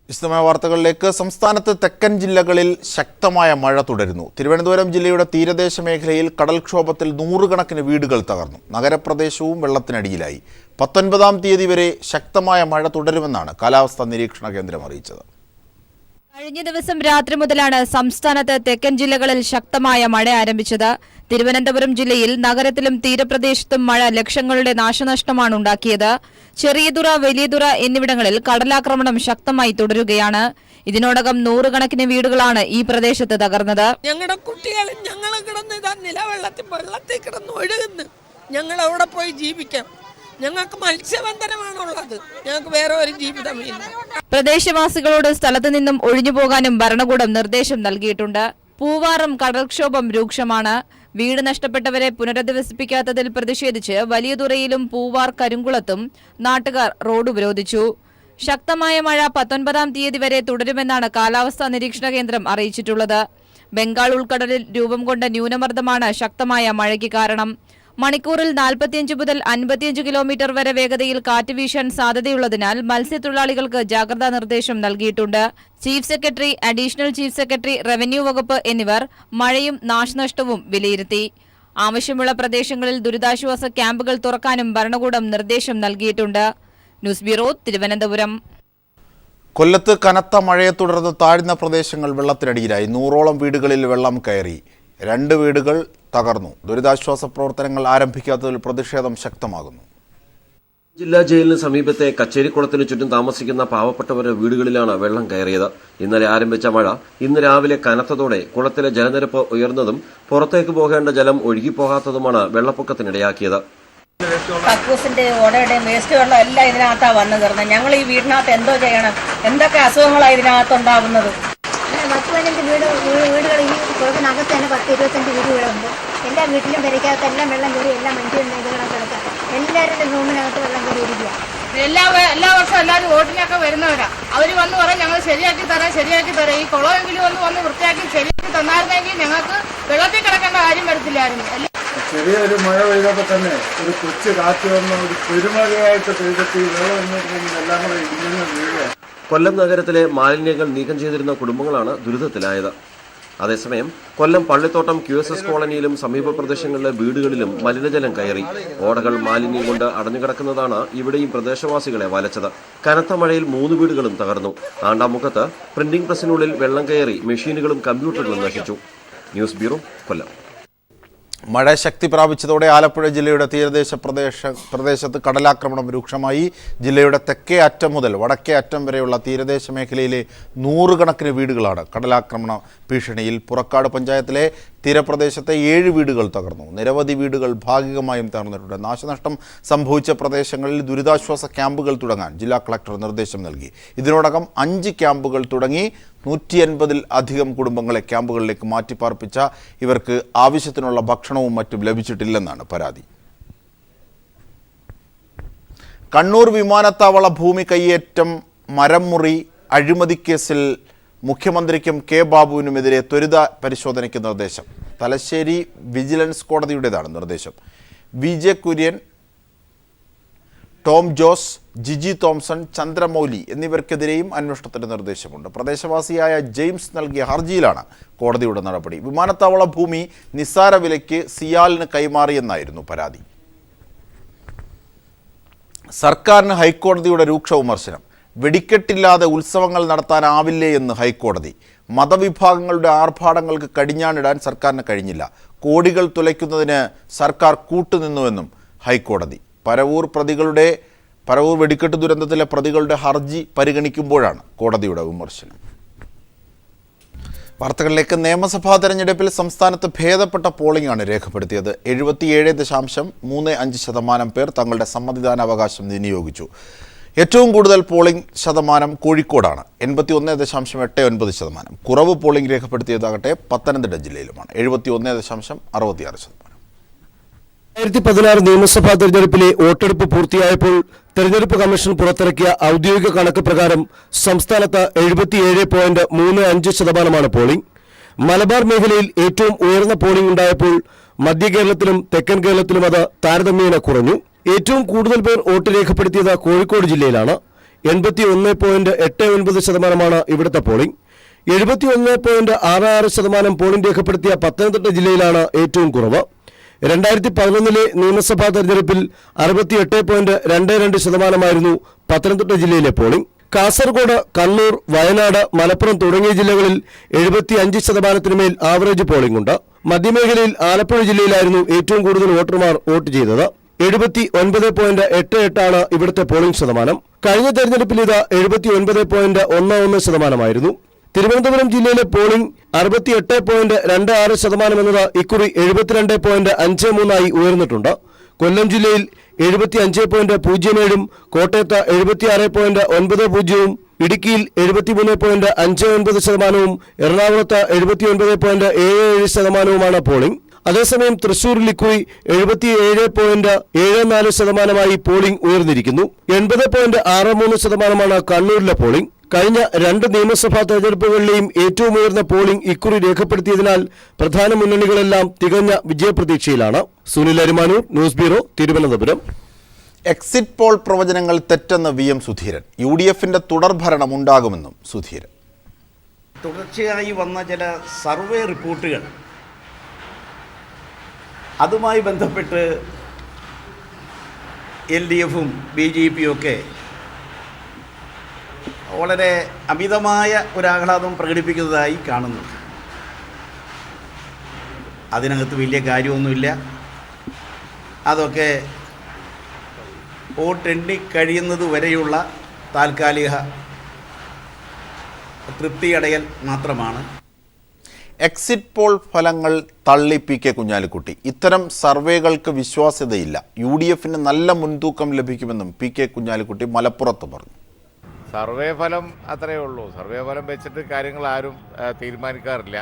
വിശദമായ വാർത്തകളിലേക്ക്. സംസ്ഥാനത്ത് തെക്കൻ ജില്ലകളിൽ ശക്തമായ മഴ തുടരുന്നു. തിരുവനന്തപുരം ജില്ലയുടെ തീരദേശ മേഖലയിൽ കടൽക്ഷോഭത്തിൽ നൂറുകണക്കിന് വീടുകൾ തകർന്നു. നഗരപ്രദേശവും വെള്ളത്തിനടിയിലായി. 19-ാം തീയതി വരെ ശക്തമായ മഴ തുടരുമെന്നാണ് കാലാവസ്ഥാ നിരീക്ഷണ കേന്ദ്രം അറിയിച്ചത്. കഴിഞ്ഞ ദിവസം രാത്രി മുതലാണ് സംസ്ഥാനത്ത് തെക്കൻ ജില്ലകളിൽ ശക്തമായ മഴ ആരംഭിച്ചത്. തിരുവനന്തപുരം ജില്ലയിൽ നഗരത്തിലും തീരപ്രദേശത്തും മഴ ലക്ഷങ്ങളുടെ നാശനഷ്ടമാണ് ഉണ്ടാക്കിയത്. ചെറിയതുറ, വലിയതുറ എന്നിവിടങ്ങളിൽ കടലാക്രമണം ശക്തമായി തുടരുകയാണ്. ഇതിനോടകം നൂറുകണക്കിന് വീടുകളാണ് ഈ പ്രദേശത്ത് തകർന്നത്. ഞങ്ങളുടെ കുട്ടികളും ഞങ്ങളെ കിടന്ന് വെള്ളത്തിൽ കിടന്ന് ഒഴുകുന്നു. ഞങ്ങൾ അവിടെ പോയി ജീവിക്കാം. ഞങ്ങൾക്ക് മത്സ്യബന്ധനമാണുള്ളത്. ഞങ്ങൾക്ക് വേറെ ഒരു ജീവിതമില്ല. പ്രദേശവാസികളോട് സ്ഥലത്തു നിന്നും ഒഴിഞ്ഞുപോകാനും ഭരണകൂടം നിർദ്ദേശം നൽകിയിട്ടുണ്ട്. പൂവാറും കടൽക്ഷോഭം രൂക്ഷമാണ്. വീട് നഷ്ടപ്പെട്ടവരെ പുനരധിവസിപ്പിക്കാത്തതിൽ പ്രതിഷേധിച്ച് വലിയതുറയിലും പൂവാർ കരിങ്കുളത്തും നാട്ടുകാർ റോഡ് ഉപരോധിച്ചു. ശക്തമായ മഴ 19-ാം തീയതി വരെ തുടരുമെന്നാണ് കാലാവസ്ഥാ നിരീക്ഷണ കേന്ദ്രം അറിയിച്ചിട്ടുള്ളത്. ബംഗാൾ ഉൾക്കടലിൽ രൂപം കൊണ്ട ന്യൂനമർദ്ദമാണ് ശക്തമായ മഴയ്ക്ക് കാരണം. മണിക്കൂറിൽ 45 മുതൽ 55 കിലോമീറ്റർ വരെ വേഗതയിൽ കാറ്റ് വീശാൻ സാധ്യതയുള്ളതിനാൽ മത്സ്യത്തൊഴിലാളികൾക്ക് ജാഗ്രതാ നിർദ്ദേശം നൽകിയിട്ടുണ്ട്. Chief secretary, additional chief secretary, revenue വകുപ്പ് എന്നിവർ മഴയും നാശനഷ്ടവും വിലയിരുത്തി. ആവശ്യമുള്ള പ്രദേശങ്ങളിൽ ദുരിതാശ്വാസ ക്യാമ്പുകൾ തുറക്കാനും ഭരണകൂടം നിർദ്ദേശം നൽകിയിട്ടുണ്ട്. News bureau, Thiruvananthapuram. കൊല്ലത്ത് കനത്ത മഴയെ തുടർന്ന് താഴ്ന്ന പ്രദേശങ്ങൾ വെള്ളത്തിനടിയിലായി. 100ഓളം വീടുകളിൽ വെള്ളം കയറി. 2 വീടുകൾ തകർന്നു. ദുരിതാശ്വാസ പ്രവർത്തനങ്ങൾ ആരംഭിക്കാത്തതിൽ പ്രതിഷേധം ശക്തമാകുന്നു. ജില്ലാ ജയിലിന് സമീപത്തെ കച്ചേരിക്കുളത്തിന് ചുറ്റും താമസിക്കുന്ന പാവപ്പെട്ടവരുടെ വീടുകളിലാണ് വെള്ളം കയറിയത്. ഇന്നലെ ആരംഭിച്ച മഴ ഇന്ന് രാവിലെ കനത്തതോടെ കുളത്തിലെ ജലനിരപ്പ് ഉയർന്നതും പുറത്തേക്ക് പോകേണ്ട ജലം ഒഴുകിപ്പോകാത്തതുമാണ് വെള്ളപ്പൊക്കത്തിനിടയാക്കിയത്. കക്കൂസിന്റെ ഓടയുടെയും വേസ്റ്റ് വെള്ളം എല്ലാം ഇതിനകത്താണ് വന്നു കയറുന്നത്. ഞങ്ങൾ ഈ വീടിനകത്ത് എന്തോ ചെയ്യണം? എന്തൊക്കെ അസുഖങ്ങളാണ് ഇതിനകത്ത് ഉണ്ടാകുന്നത്? 10-15 വീടുകൾ ഈ കുളത്തിനകത്ത് തന്നെ 10-25 വീടുകളുണ്ട്. എല്ലാ വീട്ടിലും പെരയ്ക്കകത്ത് എല്ലാം വെള്ളം കയറി, എല്ലാ മനുഷ്യരും ഇതിനകത്ത് കിടക്കുക. എല്ലാവരുടെ റൂമിനകത്ത് വെള്ളം കയറി ഇരിക്കുക. എല്ലാ വർഷവും എല്ലാവരും വോട്ടിനൊക്കെ വരുന്നവരാ. അവർ വന്ന് പറയാം ഞങ്ങൾ ശരിയാക്കി തരാം. ഈ കുളമെങ്കിലും വന്ന് വൃത്തിയാക്കി ശരിയാക്കി തന്നായിരുന്നെങ്കിൽ ഞങ്ങൾക്ക് വെള്ളത്തിൽ കിടക്കേണ്ട കാര്യം വരത്തില്ലായിരുന്നു. ചെറിയൊരു മഴ പെയ്തപ്പോൾ തന്നെ ഒരു കൊച്ചു കാറ്റ് വന്ന ഒരു പെരുമഴയായിട്ട് പെയ്തിട്ട് ഈ വെള്ളം എല്ലാം കൂടെ ഇടിഞ്ഞു വീഴുക. കൊല്ലം നഗരത്തിലെ മാലിന്യങ്ങൾ നീക്കം ചെയ്തിരുന്ന കുടുംബങ്ങളാണ് ദുരിതത്തിലായത്. അതേസമയം കൊല്ലം പള്ളിത്തോട്ടം QSS കോളനിയിലും സമീപ പ്രദേശങ്ങളിലെ വീടുകളിലും മലിനജലം കയറി. ഓടകൾ മാലിന്യം കൊണ്ട് അടഞ്ഞുകിടക്കുന്നതാണ് ഇവിടെയും പ്രദേശവാസികളെ വലച്ചത്. കനത്ത മഴയിൽ 3 വീടുകളും തകർന്നു. ആണ്ടാമുഖത്ത് പ്രിന്റിംഗ് പ്രസിനുള്ളിൽ വെള്ളം കയറി മെഷീനുകളും കമ്പ്യൂട്ടറുകളും നശിച്ചു. ന്യൂസ് ബ്യൂറോ, കൊല്ലം. മഴ ശക്തി പ്രാപിച്ചതോടെ ആലപ്പുഴ ജില്ലയുടെ തീരദേശ പ്രദേശത്ത് കടലാക്രമണം രൂക്ഷമായി. ജില്ലയുടെ തെക്കേ അറ്റം മുതൽ വടക്കേ അറ്റം വരെയുള്ള തീരദേശ മേഖലയിലെ നൂറുകണക്കിന് വീടുകളാണ് കടലാക്രമണ ഭീഷണിയിൽ. പുറക്കാട് പഞ്ചായത്തിലെ തീരപ്രദേശത്തെ 7 വീടുകൾ തകർന്നു. നിരവധി വീടുകൾ ഭാഗികമായും തകർന്നിട്ടുണ്ട്. നാശനഷ്ടം സംഭവിച്ച പ്രദേശങ്ങളിൽ ദുരിതാശ്വാസ ക്യാമ്പുകൾ തുടങ്ങാൻ ജില്ലാ കളക്ടർ നിർദ്ദേശം നൽകി. ഇതിനോടകം 5 ക്യാമ്പുകൾ തുടങ്ങി. 180-ൽ അധികം കുടുംബങ്ങളെ ക്യാമ്പുകളിലേക്ക് മാറ്റിപ്പാർപ്പിച്ച ഇവർക്ക് ആവശ്യത്തിനുള്ള ഭക്ഷണവും മറ്റും ലഭിച്ചിട്ടില്ലെന്നാണ് പരാതി. കണ്ണൂർ വിമാനത്താവള ഭൂമി കയ്യേറ്റം, മരം മുറി, അഴിമതി കേസിൽ മുഖ്യമന്ത്രിക്കും കെ ബാബുവിനുമെതിരെ ത്വരിത പരിശോധനയ്ക്ക് നിർദ്ദേശം. തലശ്ശേരി വിജിലൻസ് കോടതിയുടേതാണ് നിർദ്ദേശം. VJ കുര്യൻ, ടോം ജോസ്, ജിജി തോംസൺ, ചന്ദ്രമൗലി എന്നിവർക്കെതിരെയും അന്വേഷണത്തിന് നിർദ്ദേശമുണ്ട്. പ്രദേശവാസിയായ ജെയിംസ് നൽകിയ ഹർജിയിലാണ് കോടതിയുടെ നടപടി. വിമാനത്താവള ഭൂമി നിസ്സാര വിലയ്ക്ക് സിയാലിന് കൈമാറിയെന്നായിരുന്നു പരാതി. സർക്കാരിന് ഹൈക്കോടതിയുടെ രൂക്ഷ വിമർശനം. വെടിക്കെട്ടില്ലാതെ ഉത്സവങ്ങൾ നടത്താനാവില്ലേ എന്ന് ഹൈക്കോടതി. മതവിഭാഗങ്ങളുടെ ആർഭാടങ്ങൾക്ക് കടിഞ്ഞാണിടാൻ സർക്കാരിന് കഴിഞ്ഞില്ല. കോടികൾ തുലയ്ക്കുന്നതിന് സർക്കാർ കൂട്ടുനിന്നുവെന്നും ഹൈക്കോടതി. പരവൂർ വെടിക്കെട്ട് ദുരന്തത്തിലെ പ്രതികളുടെ ഹർജി പരിഗണിക്കുമ്പോഴാണ് കോടതിയുടെ വിമർശനം. വാർത്തകളിലേക്ക്. നിയമസഭാ തെരഞ്ഞെടുപ്പിൽ സംസ്ഥാനത്ത് ഭേദപ്പെട്ട പോളിംഗാണ് രേഖപ്പെടുത്തിയത്. 77.35% പേർ തങ്ങളുടെ സമ്മതിദാനാവകാശം വിനിയോഗിച്ചു. ഏറ്റവും കൂടുതൽ പോളിംഗ് ശതമാനം കോഴിക്കോടാണ്, 81.89%. കുറവ് പോളിംഗ് രേഖപ്പെടുത്തിയതാകട്ടെ പത്തനംതിട്ട ജില്ലയിലുമാണ്, 71.66%. 2016 നിയമസഭാ തെരഞ്ഞെടുപ്പിലെ വോട്ടെടുപ്പ് പൂർത്തിയായപ്പോൾ തെരഞ്ഞെടുപ്പ് കമ്മീഷൻ പുറത്തിറക്കിയ ഔദ്യോഗിക കണക്ക് പ്രകാരം സംസ്ഥാനത്ത് 77.35% പോളിംഗ്. മലബാർ മേഖലയിൽ ഏറ്റവും ഉയർന്ന പോളിംഗ് ഉണ്ടായപ്പോൾ മധ്യ കേരളത്തിലും തെക്കൻ കേരളത്തിലും അത് താരതമ്യേന കുറഞ്ഞു. ഏറ്റവും കൂടുതൽ പേർ വോട്ട് രേഖപ്പെടുത്തിയത് കോഴിക്കോട് ജില്ലയിലാണ്. 81.89% ഇവിടുത്തെ പോളിംഗ്. 71.66% പോളിംഗ് രേഖപ്പെടുത്തിയ പത്തനംതിട്ട ജില്ലയിലാണ് ഏറ്റവും കുറവ്. 2011 നിയമസഭാ തെരഞ്ഞെടുപ്പിൽ 68.22% പത്തനംതിട്ട ജില്ലയിലെ പോളിംഗ്. കാസർഗോഡ്, കണ്ണൂർ, വയനാട്, മലപ്പുറം തുടങ്ങിയ ജില്ലകളിൽ 75% മേൽ ആവറേജ് പോളിംഗ് ഉണ്ട്. മധ്യമേഖലയിൽ ആലപ്പുഴ ജില്ലയിലായിരുന്നു ഏറ്റവും കൂടുതൽ വോട്ടർമാർ വോട്ട് ചെയ്തത്. 79.88% ഇവിടുത്തെ പോളിംഗ് ശതമാനം. കഴിഞ്ഞ തെരഞ്ഞെടുപ്പിൽ ഇത് 79.11% തിരുവനന്തപുരം ജില്ലയിലെ പോളിംഗ് 68.26% എന്നത് ഇക്കുറി 72.53 ഉയർന്നിട്ടുണ്ട്. കൊല്ലം ജില്ലയിൽ 75.07, കോട്ടയത്ത് 76.90, ഇടുക്കിയിൽ 73.59%, എറണാകുളത്ത് 79.77% പോളിംഗ്. അതേസമയം തൃശൂരിൽ ഇക്കുറി 77.74% പോളിംഗ് ഉയർന്നിരിക്കുന്നു. 80.63% കണ്ണൂരിലെ പോളിംഗ്. കഴിഞ്ഞ 2 നിയമസഭാ തെരഞ്ഞെടുപ്പുകളിലെയും ഏറ്റവും ഉയർന്ന പോളിംഗ് ഇക്കുറി രേഖപ്പെടുത്തിയതിനാൽ പ്രധാന മുന്നണികളെല്ലാം തികഞ്ഞ വിജയപ്രതീക്ഷയിലാണ്. Sunil Arimanoor, news bureau, Thiruvananthapuram. Exit poll പ്രവചനങ്ങൾ തെറ്റെന്ന് VM സുധീരൻ. UDFന്റെ തുടർഭരണം ഉണ്ടാകുമെന്നും സുധീരൻ. തുടർച്ചയായി വന്ന ചില സർവേ റിപ്പോർട്ടുകൾ, അതുമായി ബന്ധപ്പെട്ട് LDFും BJPയും ഒക്കെ വളരെ അമിതമായ ഒരാഹ്ലാദം പ്രകടിപ്പിക്കുന്നതായി കാണുന്നു. അതിനകത്ത് വലിയ കാര്യമൊന്നുമില്ല. അതൊക്കെ വോട്ടെണ്ണി കഴിയുന്നത് വരെയുള്ള താൽക്കാലിക തൃപ്തിയടയൽ മാത്രമാണ്. എക്സിറ്റ് പോൾ ഫലങ്ങൾ തള്ളി PK കുഞ്ഞാലിക്കുട്ടി. ഇത്തരം സർവേകൾക്ക് വിശ്വാസ്യതയില്ല. UDFന് നല്ല മുൻതൂക്കം ലഭിക്കുമെന്നും PK കുഞ്ഞാലിക്കുട്ടി മലപ്പുറത്ത് പറഞ്ഞു. സർവേ ഫലം അത്രയേ ഉള്ളൂ. സർവേ ഫലം വെച്ചിട്ട് കാര്യങ്ങൾ ആരും തീരുമാനിക്കാറില്ല.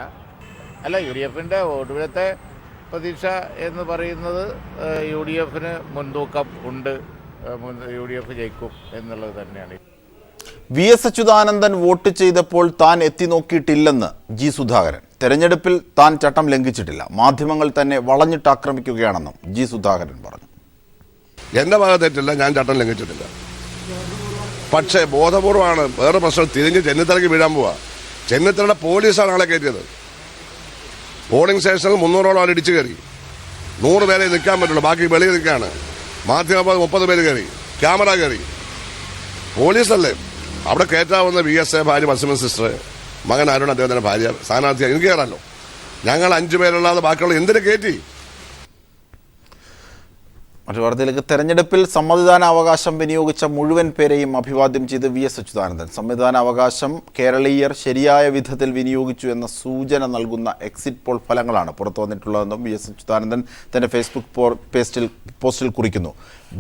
അല്ല, UDFന്റെ ഒടുവിലത്തെ പ്രതീക്ഷ എന്ന് പറയുന്നത് UDFന് മുൻതൂക്കം ഉണ്ട്, UDF ജയിക്കും എന്നുള്ളത് തന്നെയാണ്. VS അച്യുതാനന്ദൻ വോട്ട് ചെയ്തപ്പോൾ താൻ എത്തി നോക്കിയിട്ടില്ലെന്ന് G സുധാകരൻ. തെരഞ്ഞെടുപ്പിൽ താൻ ചട്ടം ലംഘിച്ചിട്ടില്ല, മാധ്യമങ്ങൾ തന്നെ വളഞ്ഞിട്ട് ആക്രമിക്കുകയാണെന്നും G സുധാകരൻ പറഞ്ഞു. എൻ്റെ ഭാഗത്തേറ്റില്ല, ഞാൻ ചട്ടം ലംഘിച്ചിട്ടില്ല. പക്ഷേ ബോധപൂർവമാണ്. വേറെ പ്രശ്നം, തിരിഞ്ഞ് ചെന്നിത്തലയ്ക്ക് വീഴാൻ പോവാ. ചെന്നിത്തലയുടെ പോലീസാണ് ആളെ കയറ്റിയത്. പോളിംഗ് സ്റ്റേഷനിൽ 300ഓളം ആൾ ഇടിച്ചു കയറി. 100 പേരെ നിൽക്കാൻ പറ്റുള്ളൂ, ബാക്കി വെളിയിൽ നിൽക്കുകയാണ്. മാധ്യമ 30 പേര് കയറി, ക്യാമറ കയറി. പോലീസല്ലേ അവിടെ കയറ്റാവുന്ന? VS ഭാര്യ മത്സ്യമൻ സിസ്റ്റർ, മകൻ അരുൺ അദ്ദേഹത്തിൻ്റെ ഭാര്യ സ്ഥാനാർത്ഥിയാണ്. എനിക്ക് കയറാമല്ലോ. ഞങ്ങൾ 5 പേരല്ലാതെ ബാക്കിയുള്ള എന്തിനു കയറ്റി? മറ്റു വാർത്തയിലേക്ക്. തെരഞ്ഞെടുപ്പിൽ സമ്മതിദാനാവകാശം വിനിയോഗിച്ച മുഴുവൻ പേരെയും അഭിവാദ്യം ചെയ്ത് VS അച്യുതാനന്ദൻ. സമ്മതിദാനാവകാശം കേരളീയർ ശരിയായ വിധത്തിൽ വിനിയോഗിച്ചു എന്ന സൂചന നൽകുന്ന എക്സിറ്റ് പോൾ ഫലങ്ങളാണ് പുറത്തു വന്നിട്ടുള്ളതെന്നും VS അച്യുതാനന്ദൻ തന്റെ ഫേസ്ബുക്ക് പോസ്റ്റിൽ കുറിക്കുന്നു.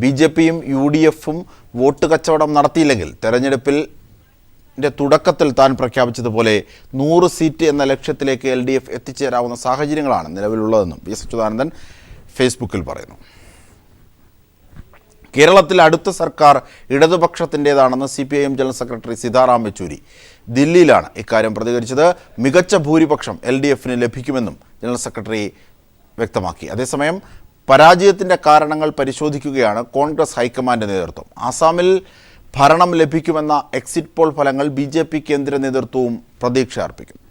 BJPയും UDFും വോട്ട് കച്ചവടം നടത്തിയില്ലെങ്കിൽ തെരഞ്ഞെടുപ്പിൽ തുടക്കത്തിൽ താൻ പ്രഖ്യാപിച്ചതുപോലെ 100 സീറ്റ് എന്ന ലക്ഷ്യത്തിലേക്ക് LDF എത്തിച്ചേരാവുന്ന സാഹചര്യങ്ങളാണ് നിലവിലുള്ളതെന്നും VS അച്യുതാനന്ദൻ ഫേസ്ബുക്കിൽ പറയുന്നു. കേരളത്തിൽ അടുത്ത സർക്കാർ ഇടതുപക്ഷത്തിൻ്റെതാണെന്ന് CPIM general secretary Sitaram Yechury ദില്ലിയിലാണ് ഇക്കാര്യം പ്രതികരിച്ചത്. മികച്ച ഭൂരിപക്ഷം LDFന് ലഭിക്കുമെന്നും ജനറൽ സെക്രട്ടറി വ്യക്തമാക്കി. അതേസമയം പരാജയത്തിൻ്റെ കാരണങ്ങൾ പരിശോധിക്കുകയാണ് കോൺഗ്രസ് ഹൈക്കമാൻഡ് നേതൃത്വം. ആസാമിൽ ഭരണം ലഭിക്കുമെന്ന എക്സിറ്റ് പോൾ ഫലങ്ങൾ BJP കേന്ദ്ര നേതൃത്വവും പ്രതീക്ഷ അർപ്പിക്കുന്നു.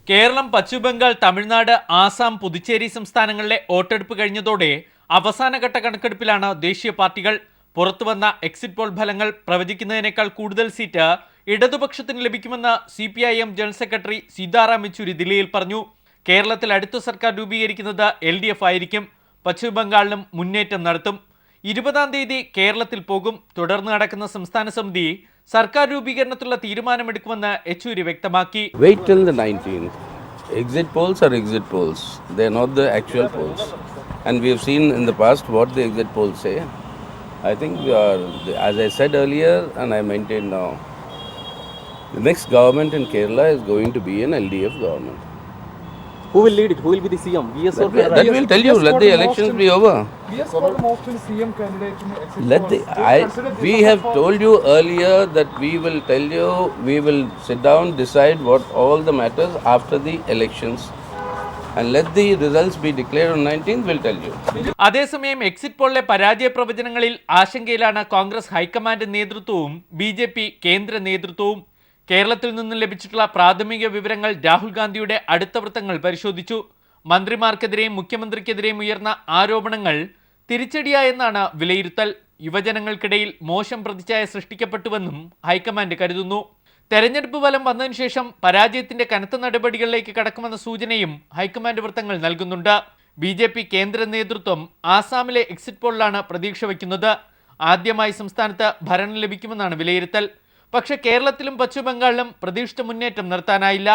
കേരളം, പശ്ചിമബംഗാൾ, തമിഴ്നാട്, ആസാം, പുതുച്ചേരി സംസ്ഥാനങ്ങളിലെ വോട്ടെടുപ്പ് കഴിഞ്ഞതോടെ അവസാനഘട്ട കണക്കെടുപ്പിലാണ് ദേശീയ പാർട്ടികൾ. പുറത്തുവന്ന എക്സിറ്റ് പോൾ ഫലങ്ങൾ പ്രവചിക്കുന്നതിനേക്കാൾ കൂടുതൽ സീറ്റ് ഇടതുപക്ഷത്തിന് ലഭിക്കുമെന്ന് CPIM general secretary Sitaram Yechury ദില്ലിയിൽ പറഞ്ഞു. കേരളത്തിൽ അടുത്ത സർക്കാർ രൂപീകരിക്കുന്നത് LDF ആയിരിക്കും. പശ്ചിമബംഗാളിലും മുന്നേറ്റം നടത്തും. 20-ാം തീയതി കേരളത്തിൽ പോകും. തുടർന്ന് നടക്കുന്ന സംസ്ഥാന സമിതി സർക്കാർ രൂപീകരണത്തിലുള്ള തീരുമാനമെടുക്കുമെന്ന് യെച്ചൂരി വ്യക്തമാക്കി. Wait till the 19th. Exit polls are exit polls. They are not the actual polls. And we have seen in the past what the exit polls say. I think we are, as I said earlier and I maintain now, the next government in Kerala is going to be an LDF government. Who will lead it? Who will be the CM? That will tell you. Let the elections be over. We have told you earlier that we will tell you, we will sit down, decide what all the matters after the elections. And let the results be declared on 19th, we'll tell you. അതേസമയം exit പോളിലെ പരാജയ പ്രവചനങ്ങളിൽ ആശങ്കയിലാണ് Congress high command നേതൃത്വവും BJP കേന്ദ്ര നേതൃത്വവും. കേരളത്തിൽ നിന്നും ലഭിച്ചിട്ടുള്ള പ്രാഥമിക വിവരങ്ങൾ രാഹുൽ ഗാന്ധിയുടെ അടുത്ത വൃത്തങ്ങൾ പരിശോധിച്ചു. മന്ത്രിമാർക്കെതിരെയും മുഖ്യമന്ത്രിക്കെതിരെയും ഉയർന്ന ആരോപണങ്ങൾ തിരിച്ചടിയായെന്നാണ് വിലയിരുത്തൽ. യുവജനങ്ങൾക്കിടയിൽ മോശം പ്രതിച്ഛായ സൃഷ്ടിക്കപ്പെട്ടുവെന്നും ഹൈക്കമാൻഡ് കരുതുന്നു. തെരഞ്ഞെടുപ്പ് ഫലം വന്നതിനു ശേഷം പരാജയത്തിന്റെ കനത്ത നടപടികളിലേക്ക് കടക്കുമെന്ന സൂചനയും ഹൈക്കമാൻഡ് വൃത്തങ്ങൾ നൽകുന്നുണ്ട്. BJP കേന്ദ്ര നേതൃത്വം ആസാമിലെ എക്സിറ്റ് പോളിലാണ് പ്രതീക്ഷ വയ്ക്കുന്നത്. ആദ്യമായി സംസ്ഥാനത്ത് ഭരണം ലഭിക്കുമെന്നാണ് വിലയിരുത്തൽ. പക്ഷേ കേരളത്തിലും പശ്ചിമബംഗാളിലും പ്രതീക്ഷിച്ച മുന്നേറ്റം നിർത്താനായില്ല.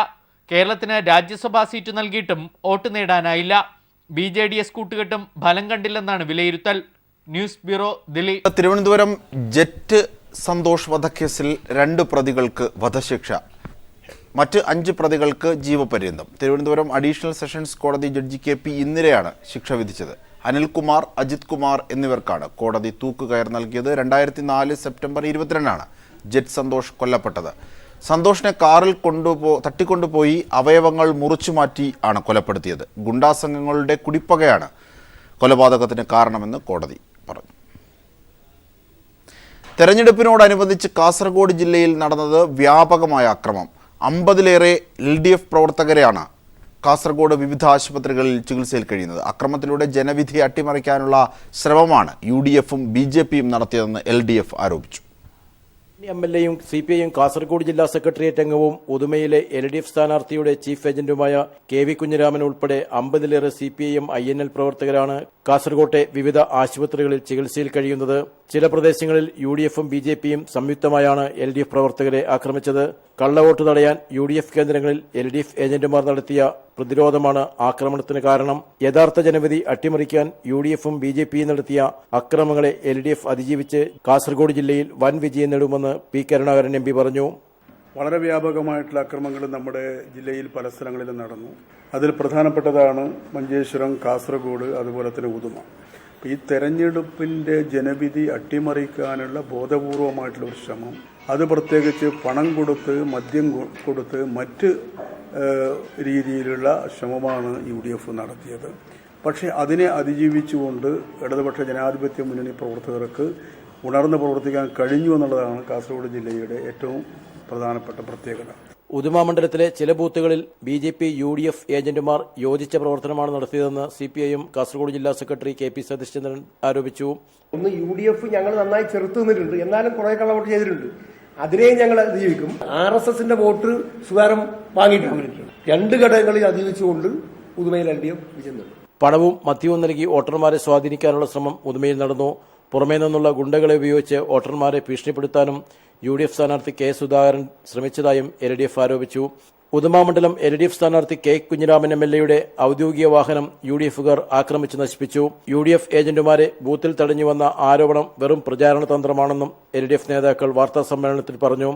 കേരളത്തിന് രാജ്യസഭാ സീറ്റ് നൽകിയിട്ടും വോട്ട് നേടാനായില്ല. BJDS കൂട്ടുകെട്ടും ഫലം കണ്ടില്ലെന്നാണ് വിലയിരുത്തൽ. News bureau, Delhi. Thiruvananthapuram Jet Santhosh വധക്കേസിൽ 2 പ്രതികൾക്ക് വധശിക്ഷ, മറ്റ് 5 പ്രതികൾക്ക് ജീവപര്യന്തം. തിരുവനന്തപുരം അഡീഷണൽ സെഷൻസ് കോടതി ജഡ്ജി KP ഇന്ദിരയാണ് ശിക്ഷ വിധിച്ചത്. അനിൽകുമാർ, അജിത് കുമാർ എന്നിവർക്കാണ് കോടതി തൂക്കുകയർ നൽകിയത്. 2004 സെപ്റ്റംബർ 22-നാണ് ജെറ്റ് സന്തോഷ് കൊല്ലപ്പെട്ടത്. സന്തോഷിനെ കാറിൽ തട്ടിക്കൊണ്ടുപോയി അവയവങ്ങൾ മുറിച്ചുമാറ്റി ആണ് കൊലപ്പെടുത്തിയത്. ഗുണ്ടാസംഘങ്ങളുടെ കുടിപ്പകയാണ് കൊലപാതകത്തിന് കാരണമെന്ന് കോടതി പറഞ്ഞു. തെരഞ്ഞെടുപ്പിനോടനുബന്ധിച്ച് കാസർഗോഡ് ജില്ലയിൽ നടന്നത് വ്യാപകമായ അക്രമം. 50-ലേറെ LDF പ്രവർത്തകരെയാണ് കാസർഗോഡ് വിവിധ ആശുപത്രികളിൽ ചികിത്സയിൽ കഴിയുന്നത്. അക്രമത്തിലൂടെ ജനവിധി അട്ടിമറിക്കാനുള്ള ശ്രമമാണ് UDFും BJPയും നടത്തിയതെന്ന് LDF ആരോപിച്ചു. MLAയും CPIയും കാസർഗോഡ് ജില്ലാ സെക്രട്ടേറിയറ്റ് അംഗവും ഉദുമയിലെ LDF സ്ഥാനാർത്ഥിയുടെ ചീഫ് ഏജന്റുമായ KV കുഞ്ഞിരാമൻ ഉൾപ്പെടെ 50-ലേറെ CPIM INL പ്രവർത്തകരാണ് കാസർഗോട്ടെ വിവിധ ആശുപത്രികളിൽ ചികിത്സയിൽ കഴിയുന്നത്. ചില പ്രദേശങ്ങളിൽ UDFും BJPയും സംയുക്തമായാണ് LDF പ്രവർത്തകരെ ആക്രമിച്ചത്. കള്ളവോട്ട് തടയാൻ UDF കേന്ദ്രങ്ങളിൽ LDF ഏജന്റുമാർ നടത്തിയ പ്രതിരോധമാണ് ആക്രമണത്തിന് കാരണം. യഥാർത്ഥ ജനവിധി അട്ടിമറിക്കാൻ UDFും BJPയും നടത്തിയ അക്രമങ്ങളെ LDF അതിജീവിച്ച് കാസർഗോഡ് ജില്ലയിൽ വൻ വിജയം നേടുമെന്ന് P. കരുണാകരൻ MP പറഞ്ഞു. വളരെ വ്യാപകമായിട്ടുള്ള ആക്രമണങ്ങൾ നമ്മുടെ ജില്ലയിൽ പല സ്ഥലങ്ങളിലും നടന്നു. അതിൽ പ്രധാനപ്പെട്ടതാണ് മഞ്ചേശ്വരം, കാസർഗോഡ്, അതുപോലെ തന്നെ ഉദുമ. ഈ തെരഞ്ഞെടുപ്പിന്റെ ജനവിധി അട്ടിമറിക്കാനുള്ള ബോധപൂർവമായിട്ടുള്ള ഒരു ശ്രമം, അത് പ്രത്യേകിച്ച് പണം കൊടുത്ത്, മദ്യം കൊടുത്ത്, മറ്റ് രീതിയിലുള്ള ശ്രമമാണ് UDF നടത്തിയത്. പക്ഷേ അതിനെ അതിജീവിച്ചുകൊണ്ട് ഇടതുപക്ഷ ജനാധിപത്യ മുന്നണി പ്രവർത്തകർക്ക് ഉണർന്ന് പ്രവർത്തിക്കാൻ കഴിഞ്ഞു എന്നുള്ളതാണ് കാസർഗോഡ് ജില്ലയുടെ ഏറ്റവും പ്രധാനപ്പെട്ട പ്രത്യേകത. ഉദുമ മണ്ഡലത്തിലെ ചില ബൂത്തുകളിൽ BJP UDF ഏജന്റുമാർ യോജിച്ച പ്രവർത്തനമാണ് നടത്തിയതെന്ന് CPIM കാസർഗോഡ് ജില്ലാ സെക്രട്ടറി KP സതീഷ്ചന്ദ്രൻ ആരോപിച്ചു. ഒന്ന് UDF ഞങ്ങൾ നന്നായി ചെറുത്തു നിന്നിട്ടുണ്ട്, എന്നാലും കുറെ കള്ളവോട്ട് ചെയ്തിട്ടുണ്ട്. അതിനെയും ഞങ്ങൾ അതിജീവിക്കും. RSSന്റെ വോട്ട് സുതാരം വാങ്ങിയിട്ടുണ്ട്. 2 ഘടകങ്ങളിൽ അതിജീവിച്ചുകൊണ്ട് ഉദുമയിൽ LDF വിജയം നേടും. പണവും മദ്യവും നൽകി വോട്ടർമാരെ സ്വാധീനിക്കാനുള്ള ശ്രമം ഉദുമയിൽ നടന്നു. പുറമേ നിന്നുള്ള ഗുണ്ടകളെ ഉപയോഗിച്ച് വോട്ടർമാരെ ഭീഷണിപ്പെടുത്താനും UDF സ്ഥാനാർത്ഥി K. സുധാകരൻ ശ്രമിച്ചതായും LDF ആരോപിച്ചു. ഉദുമ മണ്ഡലം LDF സ്ഥാനാർത്ഥി K. കുഞ്ഞിരാമൻ MLAയുടെ ഔദ്യോഗിക വാഹനം UDFുകാർ ആക്രമിച്ച് നശിപ്പിച്ചു. UDF ഏജന്റുമാരെ ബൂത്തിൽ തടഞ്ഞുവന്ന ആരോപണം വെറും പ്രചാരണ തന്ത്രമാണെന്നും LDF നേതാക്കൾ വാർത്താസമ്മേളനത്തിൽ പറഞ്ഞു.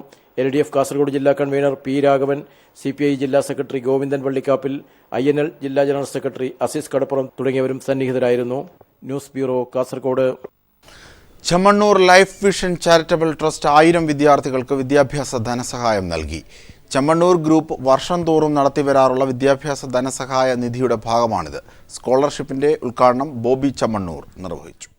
LDF കാസർഗോഡ് ജില്ലാ കൺവീനർ P. രാഘവൻ, CPI ജില്ലാ സെക്രട്ടറി ഗോവിന്ദൻ വള്ളിക്കാപ്പിൽ, INL ജില്ലാ ജനറൽ സെക്രട്ടറി അസീസ് കടപ്പുറം തുടങ്ങിയവരും സന്നിഹിതരായിരുന്നു. News bureau, Kasaragod. Chemmanur life vision charitable trust 1000 വിദ്യാർത്ഥികൾക്ക് വിദ്യാഭ്യാസ ധനസഹായം നൽകി. ചെമ്മണ്ണൂർ ഗ്രൂപ്പ് വർഷം തോറും നടത്തിവരാറുള്ള വിദ്യാഭ്യാസ ധനസഹായ നിധിയുടെ ഭാഗമാണിത്. സ്കോളർഷിപ്പിന്റെ ഉദ്ഘാടനം ബോബി ചെമ്മണ്ണൂർ നിർവഹിച്ചു.